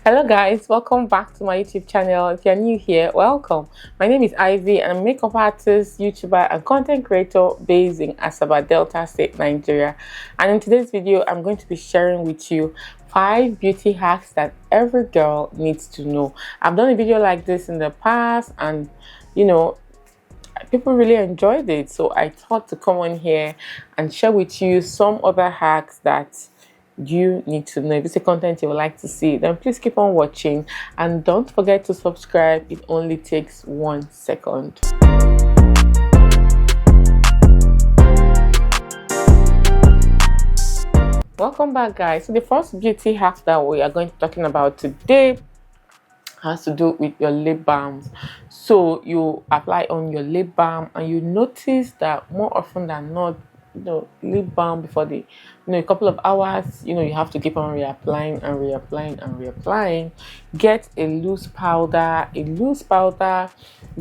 Hello guys, welcome back to my YouTube channel. If you're new here, welcome. My name is Ivy and I'm a makeup artist, YouTuber and content creator based in Asaba, Delta State, Nigeria. And in today's video, I'm going to be sharing with you 5 beauty hacks that every girl needs to know. I've done a video like this in the past and people really enjoyed it. So I thought to come on here and share with you some other hacks that you need to know. If it's a content you would like to see, then please keep on watching and don't forget to subscribe. It only takes 1 second. Welcome back guys. So the first beauty hack that we are going to be talking about today has to do with your lip balms. So you apply on your lip balm and you notice that more often than not, lip balm before a couple of hours, you have to keep on reapplying and reapplying. Get a loose powder,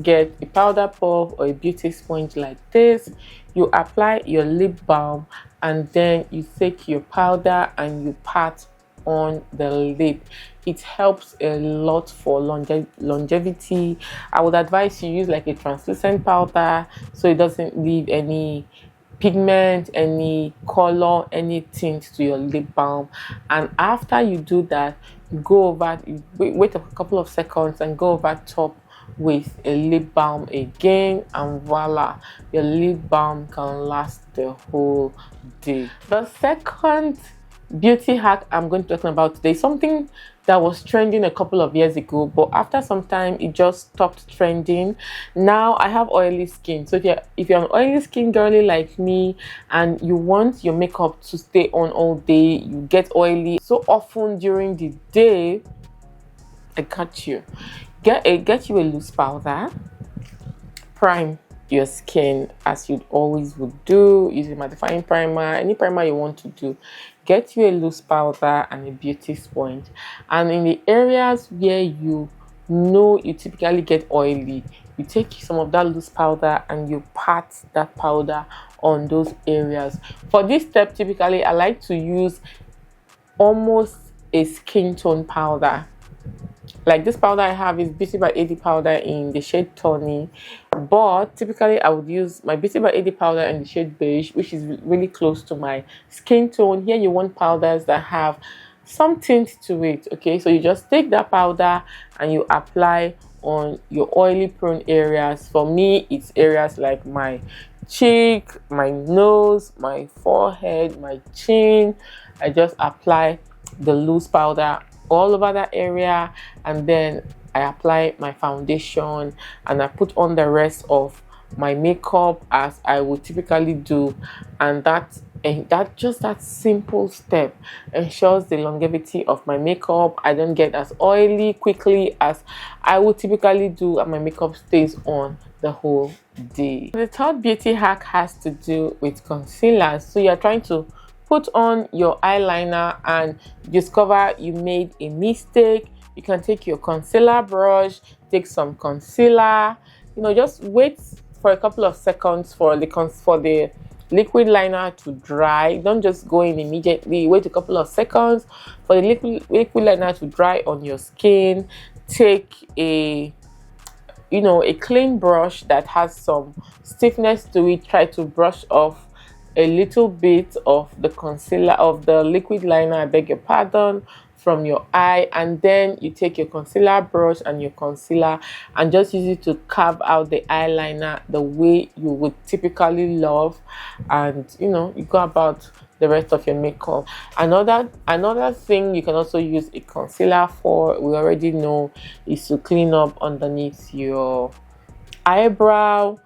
get a powder puff or a beauty sponge like this. You apply your lip balm and then you take your powder and you pat on the lip. It helps a lot for longevity. I would advise you use like a translucent powder so it doesn't leave any pigment, any color, any tint to your lip balm. And after you do that, wait a couple of seconds and go over top with a lip balm again, and voila, your lip balm can last the whole day. The second beauty hack I'm going to be talking about today is something that was trending a couple of years ago, but after some time it just stopped trending. Now I have oily skin, so if you're an oily skin girly like me and you want your makeup to stay on all day, you get oily so often during the day, I got you. Get you a loose powder, prime your skin as you always would do using mattifying primer, any primer you want to do. Get you a loose powder and a beauty sponge, and in the areas where you typically get oily, you take some of that loose powder and you pat that powder on those areas. For this step, typically I like to use almost a skin tone powder. Like this powder I have is Beauty by AD powder in the shade Tawny, but typically I would use my Beauty by AD powder in the shade Beige, which is really close to my skin tone. Here you want powders that have some tint to it, okay? So you just take that powder and you apply on your oily prone areas. For me, it's areas like my cheek, my nose, my forehead, my chin. I just apply the loose powder all over that area, and then I apply my foundation and I put on the rest of my makeup as I would typically do. And that simple step ensures the longevity of my makeup. I don't get as oily quickly as I would typically do, and my makeup stays on the whole day. The third beauty hack has to do with concealers. So you're trying to put on your eyeliner and discover you made a mistake. You can take your concealer brush, take some concealer, just wait for a couple of seconds for the liquid liner to dry. Don't just go in immediately. Wait a couple of seconds for the liquid liner to dry on your skin. Take a clean brush that has some stiffness to it. Try to brush off a little bit of the concealer, of the liquid liner, I beg your pardon, from your eye, and then you take your concealer brush and your concealer and just use it to carve out the eyeliner the way you would typically love, and you go about the rest of your makeup. Another thing you can also use a concealer for, we already know, is to clean up underneath your eyebrow.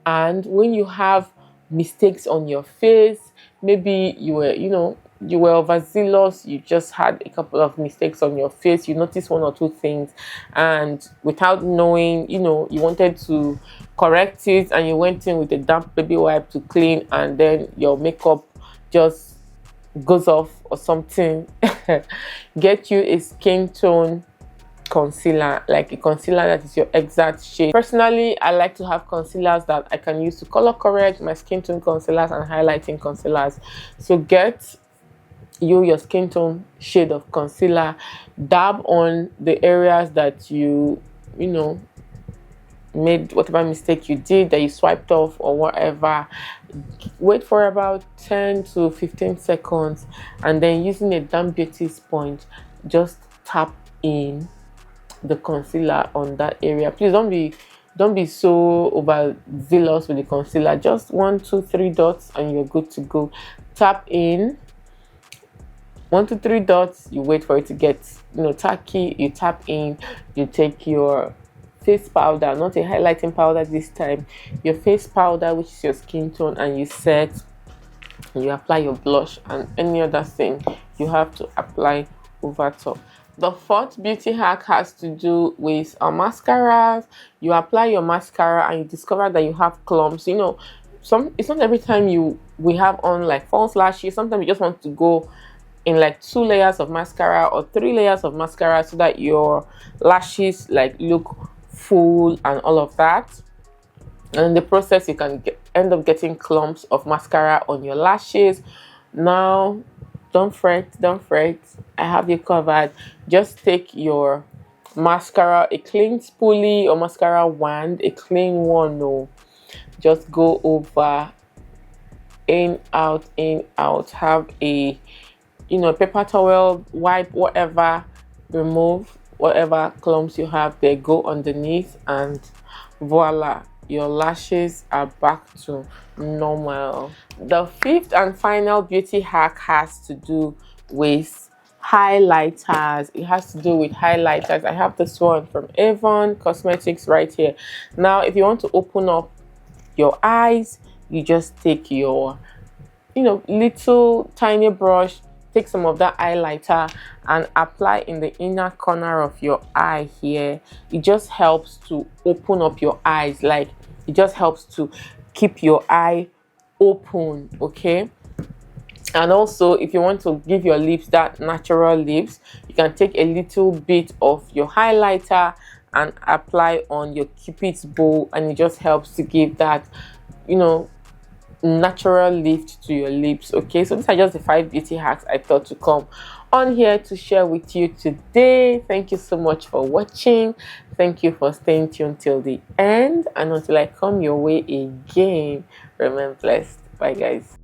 And when you have mistakes on your face, maybe you were overzealous, you just had a couple of mistakes on your face, you noticed 1 or 2 things, and without knowing, you wanted to correct it and you went in with a damp baby wipe to clean, and then your makeup just goes off or something. Get you a skin tone concealer, like a concealer that is your exact shade. Personally, I like to have concealers that I can use to color correct my skin tone concealers and highlighting concealers. So get your skin tone shade of concealer, dab on the areas that you know made whatever mistake you did, that you swiped off or whatever. Wait for about 10 to 15 seconds, and then using a damp beauty sponge, just tap in the concealer on that area. Please don't be so overzealous with the concealer. Just 1 2 3 dots and you're good to go. Tap in 1 2 3 dots, you wait for it to get tacky, you tap in, you take your face powder, not a highlighting powder this time, your face powder, which is your skin tone, and you set, you apply your blush and any other thing you have to apply over top. The fourth beauty hack has to do with mascaras. You apply your mascara and you discover that you have clumps. It's not every time we have on like false lashes. Sometimes you just want to go in like 2 layers of mascara or 3 layers of mascara so that your lashes like look full and all of that. And in the process, you can end up getting clumps of mascara on your lashes. Now, don't fret. I have you covered. Just take your mascara, a clean spoolie or mascara wand, a clean one. No, just go over, in, out, in, out. Have a paper towel, wipe whatever, remove whatever clumps you have there, go underneath, and voila, your lashes are back to normal. The fifth and final beauty hack has to do with highlighters. It has to do with highlighters. I have this one from Avon Cosmetics right here. Now, if you want to open up your eyes, you just take your little tiny brush, take some of that highlighter and apply in the inner corner of your eye here. It just helps to open up your eyes, like it just helps to keep your eye open, okay? And also, if you want to give your lips that natural lips, you can take a little bit of your highlighter and apply on your Cupid's bow, and it just helps to give that natural lift to your lips. Okay, so these are just the 5 beauty hacks I thought to come on here to share with you today. Thank you so much for watching. Thank you for staying tuned till the end, and until I come your way again, remain blessed. Bye guys.